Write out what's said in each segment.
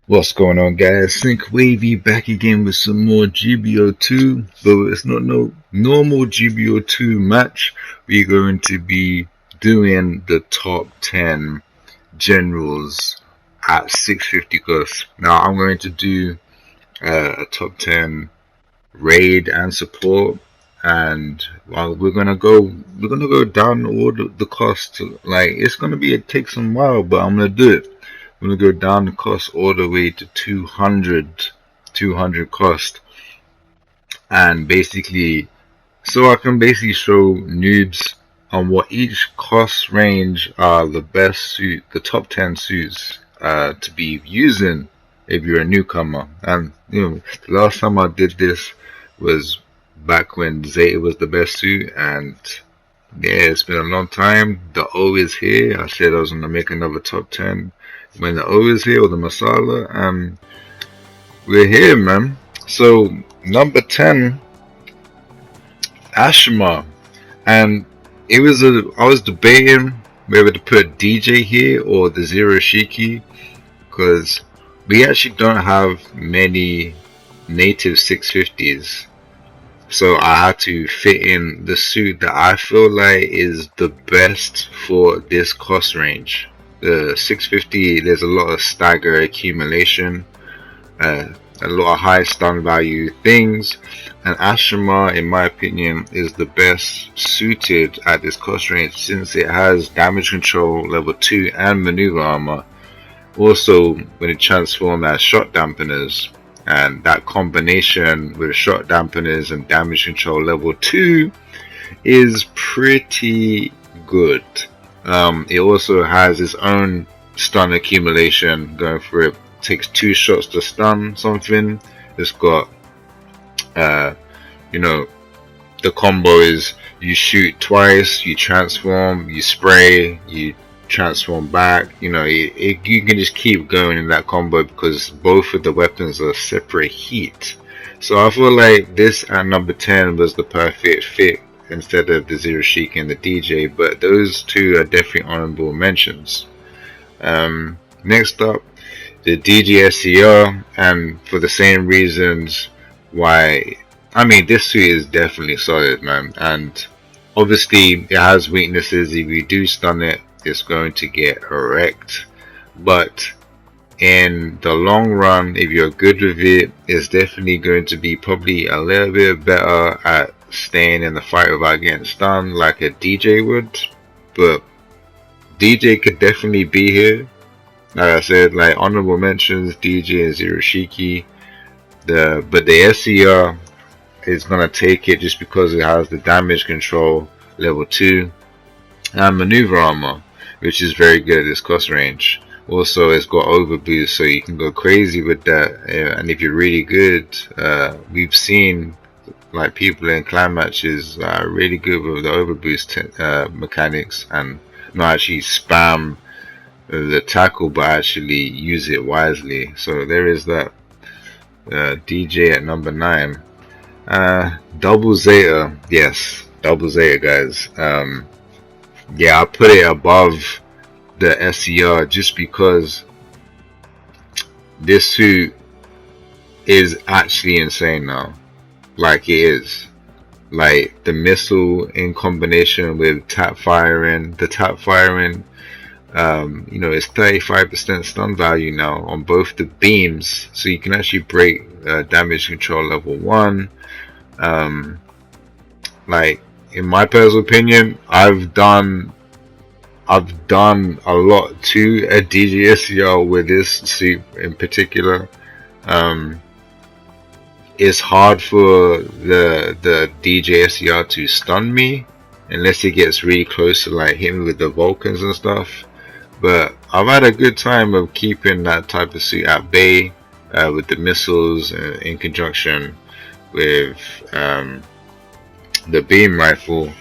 What's going on, guys? Sync-WaVey back again with some more GBO2, but it's not no normal GBO2 match. We're going to be doing the top 10 generals at 650 cost. Now I'm going to do a top 10 raid and support, and we're gonna go down all the cost. Like, it's gonna take some while, but I'm gonna do it. I'm gonna go down the cost all the way to 200 cost, and basically, so I can basically show noobs on what each cost range are the best the top 10 suits to be using if you're a newcomer. And the last time I did this was back when Zeta was the best suit, and yeah, it's been a long time. The O is here. I said I was gonna make another top 10 when the O is here, or the Masala, and we're here, man. So number 10, Ashima, and I was debating whether to put DJ here or the Zero Shiki, because we actually don't have many native 650s. So I had to fit in the suit that I feel like is the best for this cost range. The 650, there's a lot of stagger accumulation, a lot of high stun value things, and Ashima, in my opinion, is the best suited at this cost range since it has damage control level 2 and maneuver armor. Also, when it transforms as shot dampeners, and that combination with shot dampeners and damage control level 2 is pretty good. It also has its own stun accumulation going for it. Takes 2 shots to stun something. It's got the combo is you shoot twice, you transform, you spray, you transform back. You can just keep going in that combo because both of the weapons are separate heat. So I feel like this at number 10 was the perfect fit instead of the Zero Shiki and the DJ, but those two are definitely honorable mentions. Next up, the DJ SCR, and for the same reasons why, this suit is definitely solid, man, and obviously it has weaknesses. If you do stun it, it's going to get wrecked, but in the long run, if you're good with it, it's definitely going to be probably a little bit better at staying in the fight without getting stunned like a DJ would. But DJ could definitely be here. Like I said, like honorable mentions, DJ and Zero Shiki. But the SCR is gonna take it just because it has the damage control level 2 and maneuver armor, which is very good at this cost range. Also, it's got overboost, so you can go crazy with that. And if you're really good, we've seen like people in clan matches are really good with the overboost mechanics, and not actually spam the tackle, but actually use it wisely. So there is that. DJ at number 9. Double Zeta, yes, double Zeta, guys. Yeah, I put it above the SCR just because this suit is actually insane now. Like, it is. Like, the missile in combination with tap firing, it's 35% stun value now on both the beams, so you can actually break damage control level 1. Like, in my personal opinion, I've done a lot to a DJ SCR with this suit in particular. It's hard for the DJ SCR to stun me unless it gets really close to like hitting me with the Vulcans and stuff. But I've had a good time of keeping that type of suit at bay with the missiles in conjunction with the beam rifle.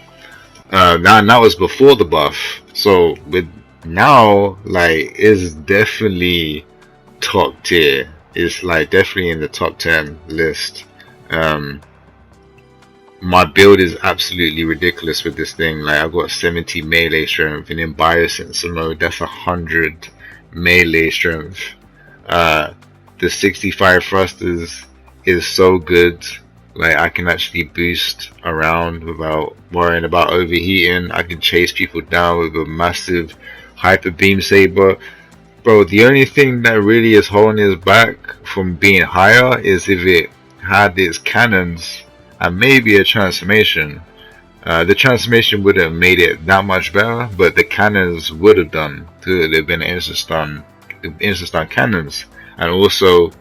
That was before the buff. So with now, like, it's definitely top tier. It's like definitely in the top 10 list. My build is absolutely ridiculous with this thing. Like, I've got 70 melee strength, and in biosensor mode, that's 100 melee strength. The 65 thrusters is so good. Like, I can actually boost around without worrying about overheating. I can chase people down with a massive hyper beam saber. Bro, the only thing that really is holding us back from being higher is if it had its cannons and maybe a transformation. The transformation would have made it that much better, but the cannons would have done. They've been instant stun cannons, and also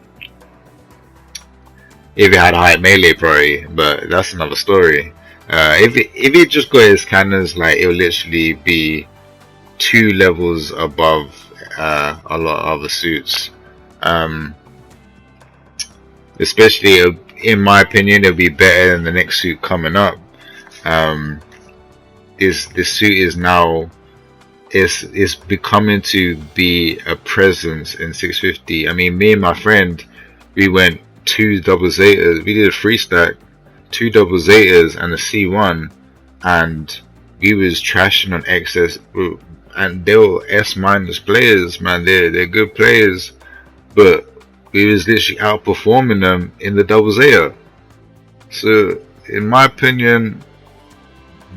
if it had high melee priority, but that's another story. If it just got its cannons, like, it would literally be 2 levels above a lot of other suits. Especially, in my opinion, it'll be better than the next suit coming up. This suit is now is becoming to be a presence in 650. I mean, me and my friend, we went 2 double Zetas. We did a 3 stack, 2 double Zetas and a C1, and we was trashing on excess. And they were S- players, man. They're good players, but we was literally outperforming them in the double Zeta. So, in my opinion,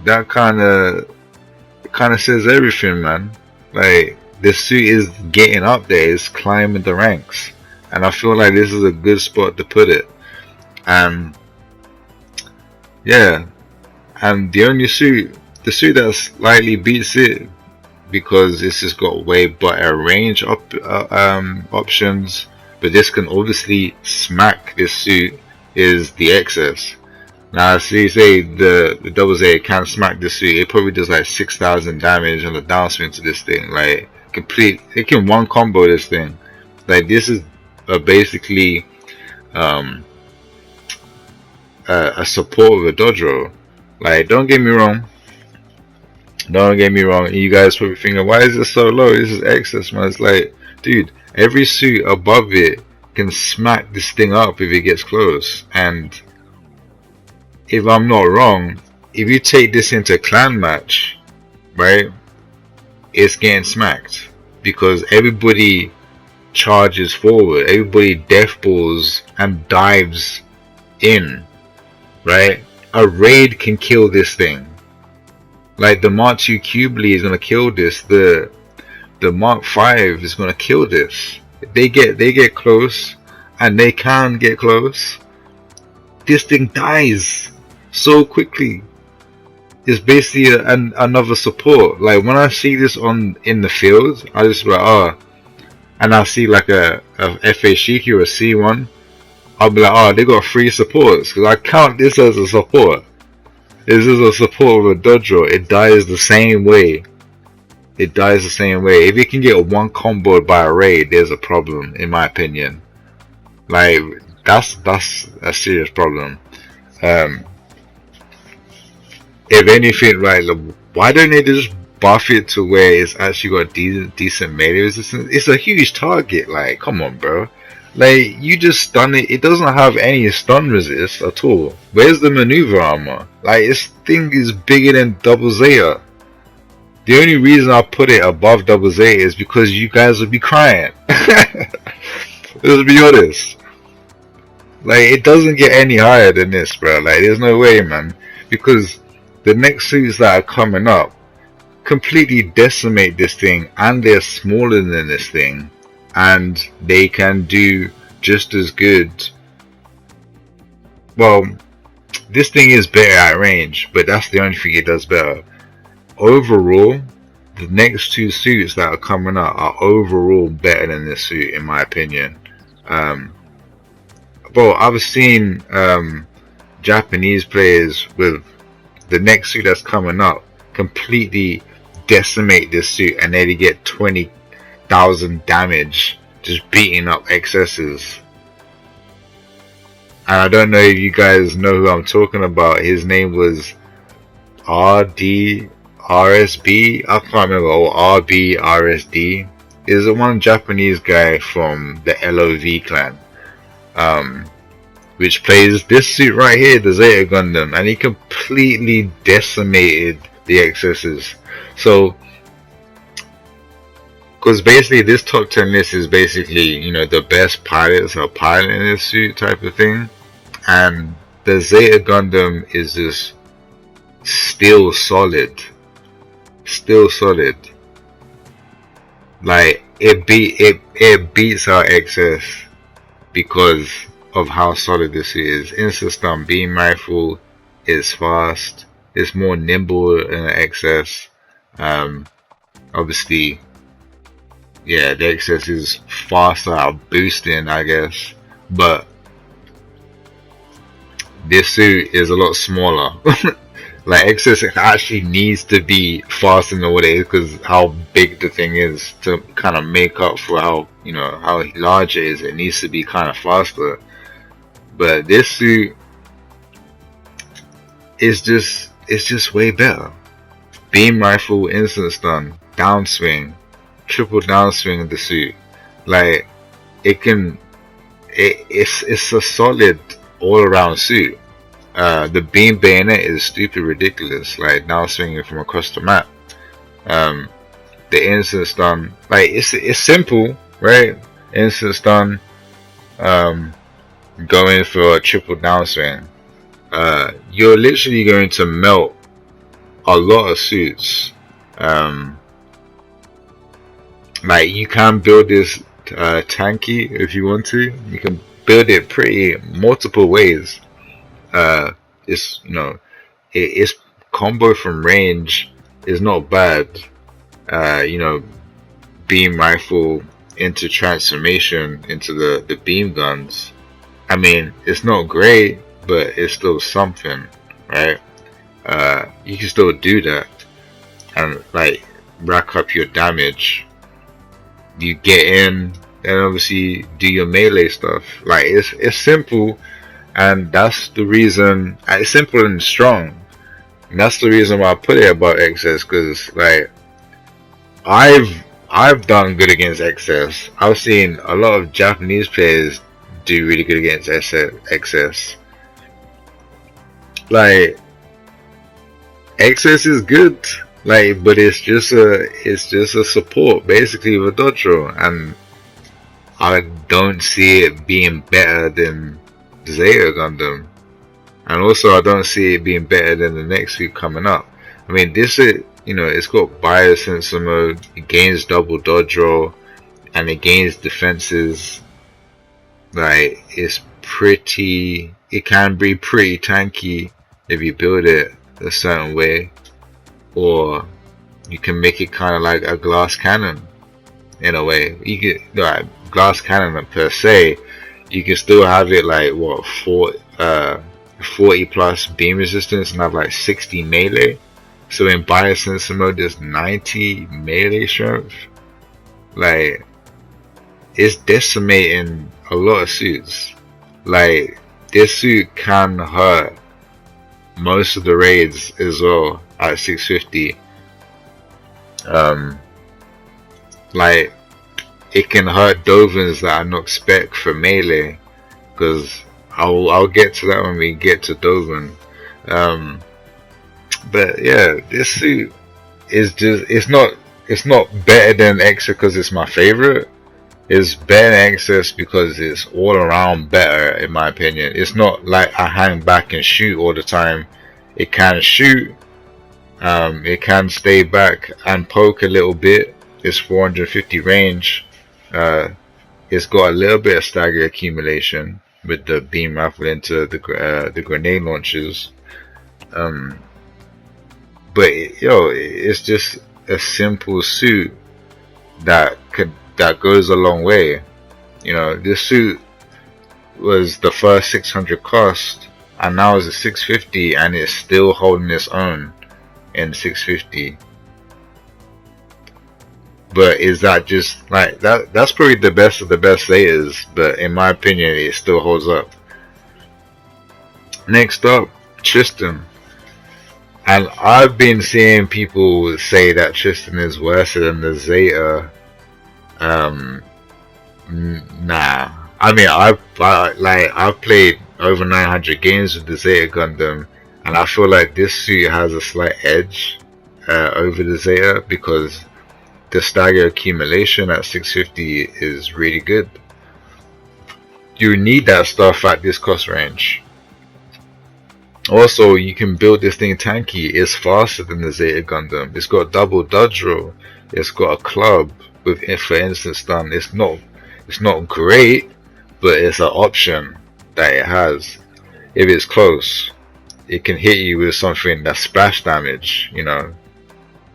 that kind of says everything, man. Like, this suit is getting up there, it's climbing the ranks, and I feel like this is a good spot to put it. And yeah, and the suit that slightly beats it, because this has got way better range options, but this can obviously smack this suit, is the excess. Now, see, say the double Z can smack this suit, it probably does like 6,000 damage on the downswing to this thing. Like, it can one combo this thing. Like, this is basically a support with a dodge roll. Like, don't get me wrong. You guys probably thinking, why is it so low? This is excess, man. It's like, dude, every suit above it can smack this thing up if it gets close. And if I'm not wrong, if you take this into a clan match, right, it's getting smacked, because everybody charges forward, everybody death balls and dives in, right? A raid can kill this thing. Like, the Mark II Qubeley is gonna kill this. The Mark V is gonna kill this. They get close, and they can get close. This thing dies so quickly. It's basically another support. Like, when I see this in the field, I just be like, oh, and I see like a FA Shiki or a C1, I'll be like, oh, they got 3 supports, because I count this as a support. This is a support with a dodge roll. It dies the same way. If it can get one comboed by a raid, there's a problem, in my opinion. Like, that's a serious problem. If anything, right, why don't they just buff it to where it's actually got decent melee resistance? It's a huge target. Like, come on, bro. Like, you just stun it. It doesn't have any stun resist at all. Where's the maneuver armor? Like, this thing is bigger than double Zeta. The only reason I put it above double Zeta is because you guys would be crying. Let's be honest. Like, it doesn't get any higher than this, bro. Like, there's no way, man. Because the next suits that are coming up completely decimate this thing, and they're smaller than this thing, and they can do just as good. Well, this thing is better at range, but that's the only thing it does better. Overall, the next 2 suits that are coming up are overall better than this suit, in my opinion. Well, I've seen Japanese players with the next suit that's coming up completely decimate this suit, and they get 20,000 damage just beating up excesses. And I don't know if you guys know who I'm talking about. His name was RSB, I can't remember, or RBRSD. Is a one Japanese guy from the LOV clan, which plays this suit right here, the Zeta Gundam, and he completely decimated the excesses. So because basically this top 10 list is basically, you know, the best pilots are piloting this suit type of thing, and the Zeta Gundam is just still solid. Like it beats our XS because of how solid this is. Instant stun beam rifle is fast. It's more nimble than the XS. Obviously, yeah, the XS is faster at boosting, I guess, but this suit is a lot smaller. Like XS actually needs to be faster than what it is because how big the thing is, to kind of make up for how, you know, how large it is. It needs to be kind of faster. But this suit is just way better. Beam rifle, instant stun, downswing, triple downswing of the suit. Like it's a solid all around suit. The beam bayonet is stupid ridiculous, like now swinging from across the map. The instant stun, like it's simple, right? Instant stun, going for a triple downswing. You're literally going to melt a lot of suits. Like you can build this tanky if you want to. You can build it pretty multiple ways. It's, you know, its combo from range is not bad. You know, beam rifle into transformation into the beam guns. I mean, it's not great, but it's still something, right? You can still do that and like rack up your damage. You get in and obviously do your melee stuff. Like it's simple. And that's the reason, it's simple and strong. And that's the reason why I put it above XS, because like I've done good against XS. I've seen a lot of Japanese players do really good against XS. Like XS is good, like, but it's just a support basically with Dojo, and I don't see it being better than Zeta Gundam, and also I don't see it being better than the next week coming up. I mean, this is, you know, it's got biosensor mode, it gains double dodge roll, and it gains defenses. Like it's pretty, it can be pretty tanky if you build it a certain way, or you can make it kind of like a glass cannon in a way. You can, like, glass cannon per se. You can still have it like what 40 plus beam resistance and have like 60 melee. So in biosensor mode there's 90 melee strength. Like it's decimating a lot of suits. Like this suit can hurt most of the raids as well at 650. Like it can hurt Dovens that are not spec for melee, because I'll get to that when we get to Doven. But yeah, this suit is just, it's not better than XS because it's my favorite. It's better than XS because it's all around better in my opinion. It's not like I hang back and shoot all the time. It can shoot, it can stay back and poke a little bit. It's 450 range. It's got a little bit of stagger accumulation with the beam rifle into the grenade launchers. But it's just a simple suit that goes a long way. You know, this suit was the first 600 cost, and now it's a 650, and it's still holding its own in 650. But is that just like that? That's probably the best of the best Zetas, but in my opinion, it still holds up. Next up, Tristan. And I've been seeing people say that Tristan is worse than the Zeta. Nah. I mean, I've played over 900 games with the Zeta Gundam, and I feel like this suit has a slight edge over the Zeta, because the stagger accumulation at 650 is really good. You need that stuff at this cost range. Also, you can build this thing tanky. It's faster than the Zeta Gundam. It's got double dodge roll. It's got a club with for instant stun. It's not great, but it's an option that it has. If it's close, it can hit you with something that's splash damage. You know,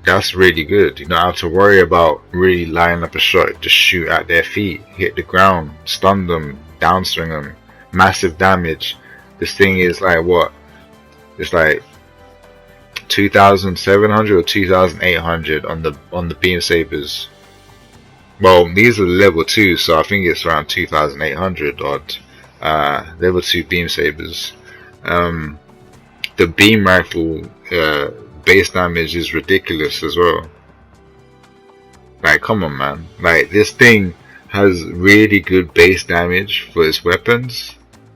that's really good. You don't have to worry about really lining up a shot to shoot at their feet, hit the ground, stun them, downswing them, massive damage. This thing is like what? It's like 2,700 or 2,800 on the beam sabers. Well, these are level 2, so I think it's around 2,800 odd. Level 2 beam sabers. The beam rifle base damage is ridiculous as well. Like, come on, man. Like, this thing has really good base damage for its weapons.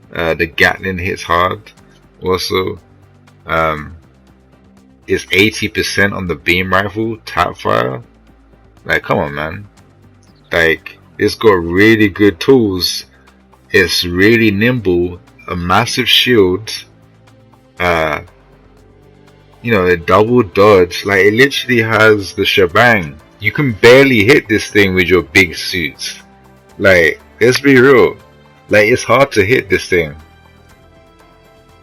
The Gatling hits hard. Also, it's 80% on the beam rifle tap fire. Like, come on, man. Like, it's got really good tools. It's really nimble. A massive shield. You know, a double dodge. Like, it literally has the shebang. You can barely hit this thing with your big suits. Like, let's be real. Like, it's hard to hit this thing.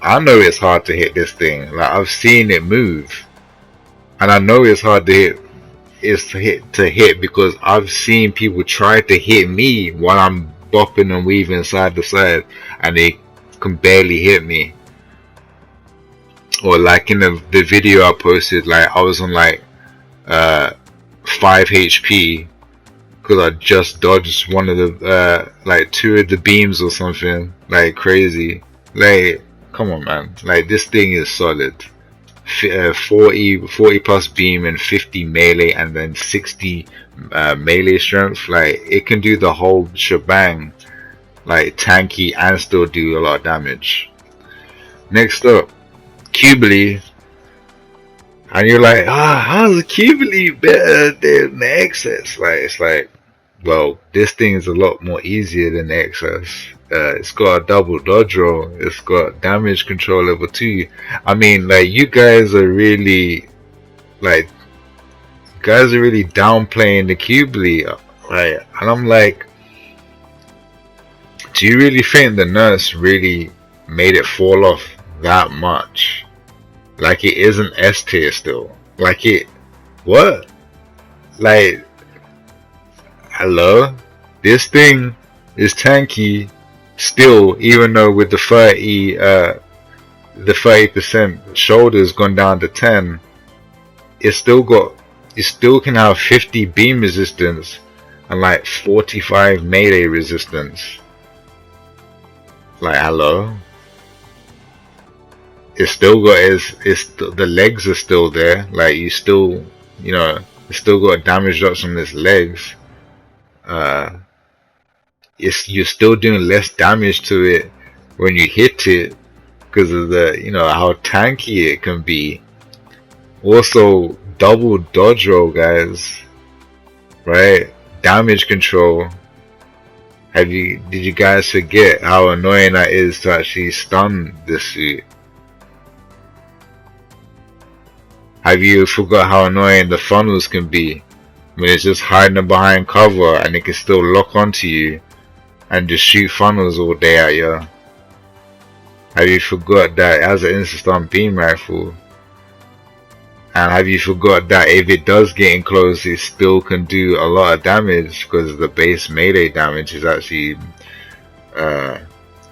I know it's hard to hit this thing. Like, I've seen it move, and I know it's hard to hit. It's to hit because I've seen people try to hit me while I'm bopping and weaving side to side, and they can barely hit me. Or like in the video I posted, like I was on like 5 HP because I just dodged one of the like 2 of the beams or something. Like, crazy. Like, come on, man. Like, this thing is solid. 40 plus beam and 50 melee and then 60 melee strength. Like, it can do the whole shebang, like tanky and still do a lot of damage. Next up, Qubeley. And you're like, how's the Qubeley better than the XS? Like, it's like, well, this thing is a lot more easier than the XS. It's got a double dodge roll. It's got damage control level 2. I mean, like, you guys are really, like, downplaying the Qubeley, right? And I'm like, do you really think the nurse really made it fall off that much? Like, it isn't S tier still. Like, it, what? Like, hello? This thing is tanky still, even though with the 30% shoulders gone down to 10, it still can have 50 beam resistance and like 45 melee resistance. Like, hello? It's still got the legs are still there. Like, you still, you know, it's still got damage drops on its legs. You're still doing less damage to it when you hit it because of the, you know, how tanky it can be. Also, double dodge roll, guys. Right? Damage control. Did you guys forget how annoying that is to actually stun this suit? Have you forgot how annoying the funnels can be when it's just hiding behind cover and it can still lock onto you and just shoot funnels all day at you? Have you forgot that it has an instant stun beam rifle? And have you forgot that if it does get in close, it still can do a lot of damage because the base melee damage is actually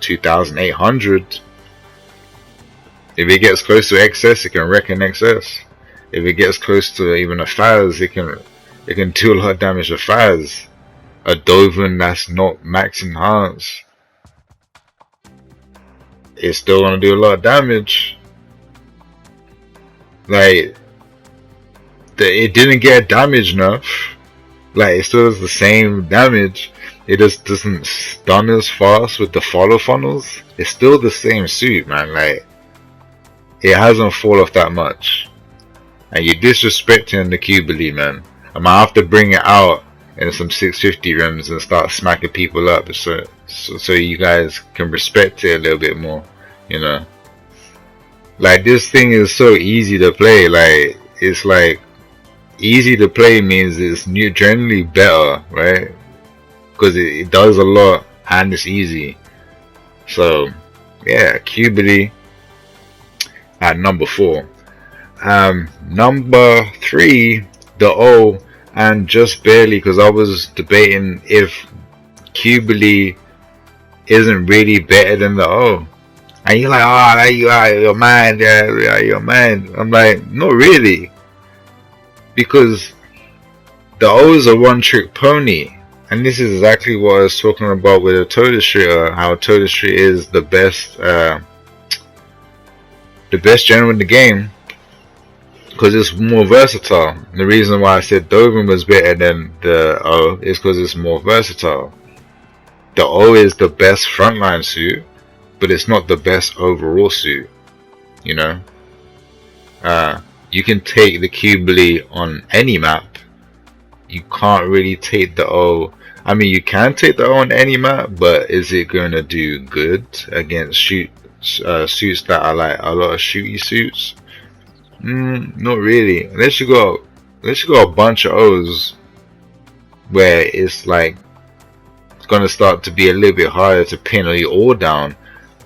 2,800. If it gets close to XS, it can wreck an XS. If it gets close to even a Faz, it can do a lot of damage to Faz. A Doven that's not max enhanced, it's still gonna do a lot of damage. Like, it didn't get damage enough. Like, it still does the same damage. It just doesn't stun as fast with the follow funnels. It's still the same suit, man. Like, it hasn't fallen off that much. And you're disrespecting the Qubeley, man. I might have to bring it out in some 650 rims and start smacking people up, so you guys can respect it a little bit more, you know. Like, this thing is so easy to play. Like, it's like, easy to play means it's generally better, right? Because it does a lot and it's easy. So yeah, Qubeley at number 4. Number 3, the O, and just barely, because I was debating if Qubeley isn't really better than the O. And you're like, oh, you are your mind, yeah, your mind. I'm like, not really, because the O is a one-trick pony, and this is exactly what I was talking about with a Total Shooter. How Total Shooter is the best general in the game, because it's more versatile. The reason why I said Doven was better than the O is because it's more versatile. The O is the best frontline suit, but it's not the best overall suit, you know. You can take the Qubeley on any map. You can't really take the O. I mean, you can take the O on any map, but is it going to do good against suits that are like a lot of shooty suits? Not really. Unless you got a bunch of O's where it's like it's going to start to be a little bit harder to pin you all down.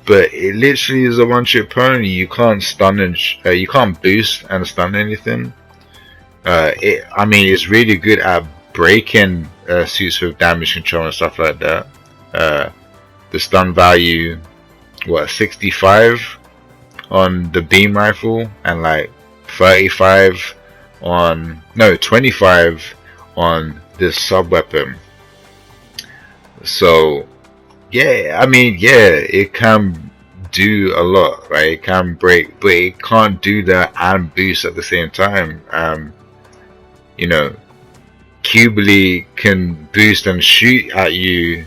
But it literally is a one-trick pony. You can't stun and you can't boost and stun anything. I mean, it's really good at breaking suits with damage control and stuff like that. The stun value, what, 65 on the beam rifle, and like 25 on, no, 25 on this sub weapon. So yeah, I mean, yeah, it can do a lot, right? It can break, but it can't do that and boost at the same time. You know, Qubeley can boost and shoot at you,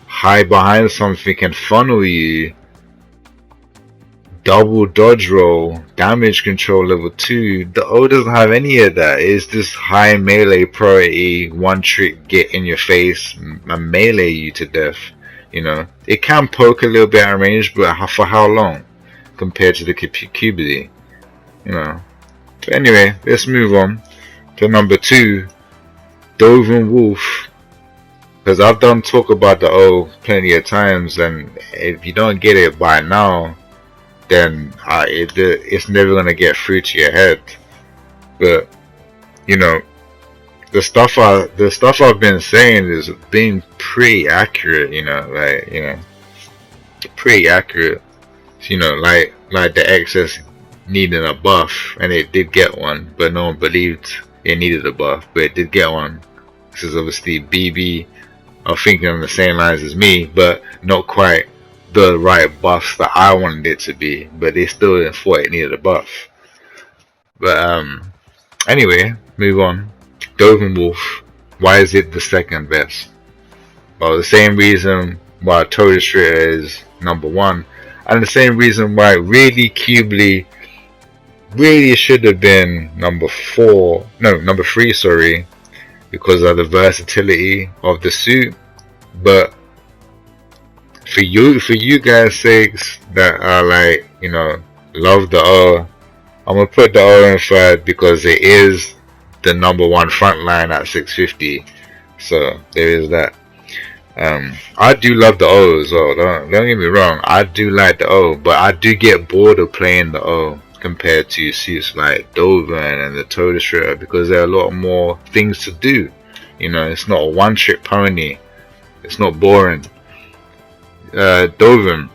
hide behind something and funnel you, double dodge roll, damage control level 2. The O doesn't have any of that. It's just high melee priority, one trick, get in your face and melee you to death. You know, it can poke a little bit at range, but for how long compared to the Qubeley? You know. But anyway, let's move on to number 2, Doven Wolf. Because I've done talk about the O plenty of times, and if you don't get it by now, then it's never gonna get through to your head. But you know, the stuff I've been saying is being pretty accurate, you know, like, you know, pretty accurate. You know, like the XS needed a buff, and it did get one, but no one believed it needed a buff, but it did get one. This is obviously BB are thinking on the same lines as me, but not quite the right buffs that I wanted it to be, but they still thought it needed a buff. But anyway, move on. Doven Wolf, why is it the second best? Well, the same reason why Total Shooter is number 1, and the same reason why really Qubeley really should have been number 3, sorry, because of the versatility of the suit. But for you guys' sakes that are like, you know, love the O, I'm gonna put the O in 3rd because it is the number 1 frontline at 650. So there is that. I do love the O as well. Don't get me wrong. I do like the O, but I do get bored of playing the O compared to suits like Doven and the Total Shooter, because there are a lot more things to do. You know, it's not a one-trick pony. It's not boring. Doven,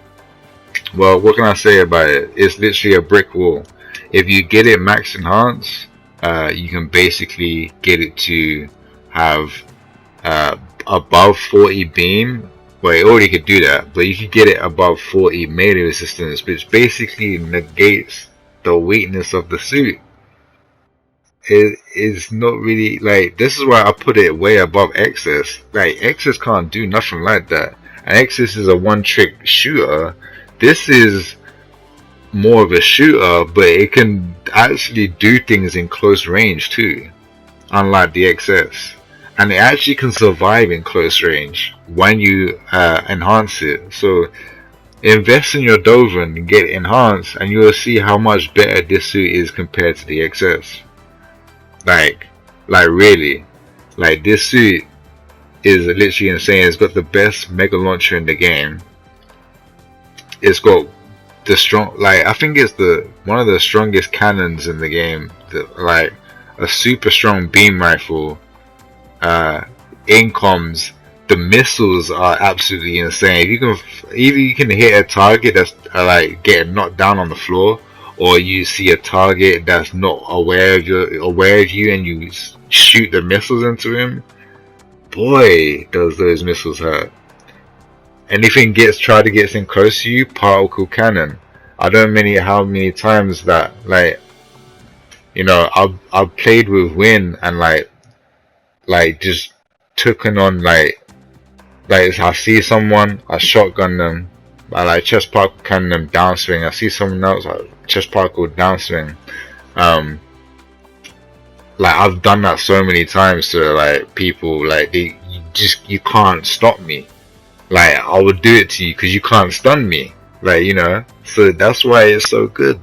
well, what can I say about it? It's literally a brick wall. If you get it max enhanced, you can basically get it to have above 40 beam. Well, it already could do that, but you could get it above 40 melee resistance, which basically negates the weakness of the suit. It is not really, like, this is why I put it way above XS. Like, XS can't do nothing like that, and XS is a one-trick shooter. This is more of a shooter, but it can actually do things in close range too. unlike the XS. And it actually can survive in close range when you enhance it. So invest in your Doven and get it enhanced, and you will see how much better this suit is compared to the XS. Like really, like this suit is literally insane. It's got the best mega launcher in the game. It's got the strong, like I think it's the one of the strongest cannons in the game. Like a super strong beam rifle. Incoms. The missiles are absolutely insane. Either you can hit a target that's like getting knocked down on the floor, or you see a target that's not aware of you, and you shoot the missiles into him. Boy, does those missiles hurt. Anything try to get in close to you, particle cannon. I don't know how many times that, like, you know, I've played with Win and like just taken on like I see someone, I shotgun them, I like chest particle cannon them downswing. I see someone else, I chest particle downswing. Like I've done that so many times to like people, like you can't stop me. Like I would do it to you because you can't stun me. Like, you know, so that's why it's so good.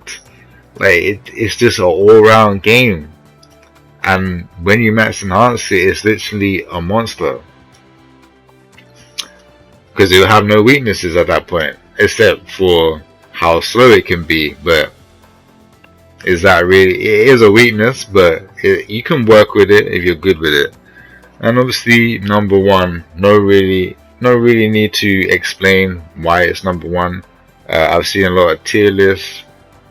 Like it's just an all-round game. And when you max enhance it, it's literally a monster. Because it will have no weaknesses at that point, except for how slow it can be. But is that really? It is a weakness, but you can work with it if you're good with it. And obviously, number one, no really need to explain why it's number one. I've seen a lot of tier lists,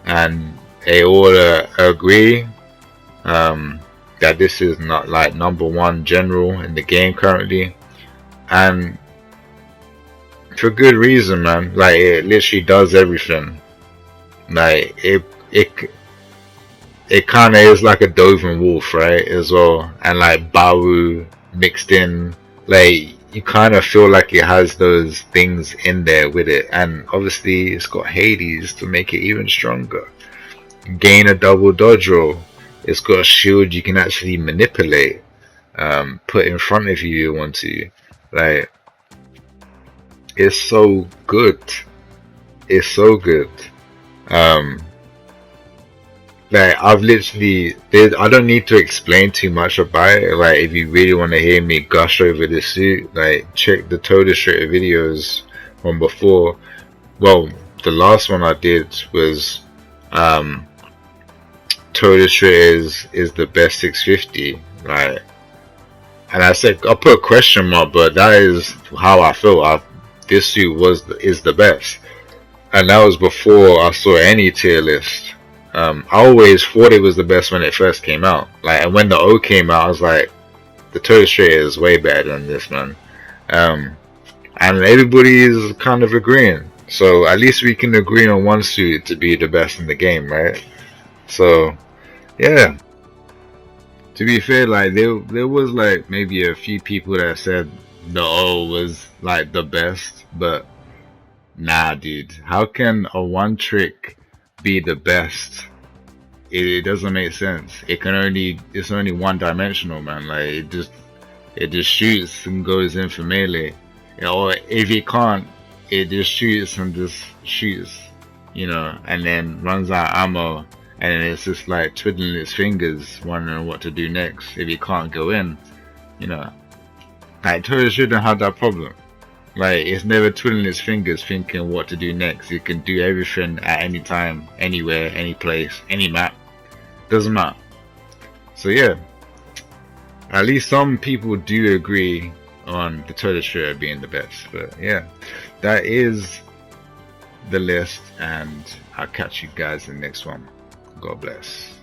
and they all agree that this is not like number one general in the game currently, and for good reason, man. Like it literally does everything. Like it kind of is like a Doven Wolf, right, as well, and like Bawu mixed in. Like you kind of feel like it has those things in there with it, and obviously it's got Hades to make it even stronger. Gain a double dodge roll. It's got a shield you can actually manipulate, put in front of you if you want to. Like it's so good. It's so good. Like I've literally, I don't need to explain too much about it. Like if you really want to hear me gush over this suit, like check the Toe Destroyer videos from before. Well, the last one I did was Toe Destroyer is the best 650, right? And I said I put a question mark, but that is how I feel. This suit is the best, and that was before I saw any tier list. I always thought it was the best when it first came out. Like, and when the O came out, I was like, the Toe Destroyer is way better than this, man. And everybody is kind of agreeing. So at least we can agree on one suit to be the best in the game, right? So yeah. To be fair, like there was like maybe a few people that said the O was like the best, but nah, dude. How can a one trick be the best? It doesn't make sense. It's only one dimensional, man. Like it just shoots and goes in for melee. Or if it can't, it just shoots and just shoots, you know, and then runs out of ammo, and then it's just like twiddling its fingers, wondering what to do next if it can't go in, you know. Like Toe shouldn't have that problem. Like it's never twiddling its fingers thinking what to do next. It can do everything at any time, anywhere, any place, any map. Doesn't matter. So yeah, at least some people do agree on the Toe Destroyer being the best. But yeah, that is the list, and I'll catch you guys in the next one. God bless.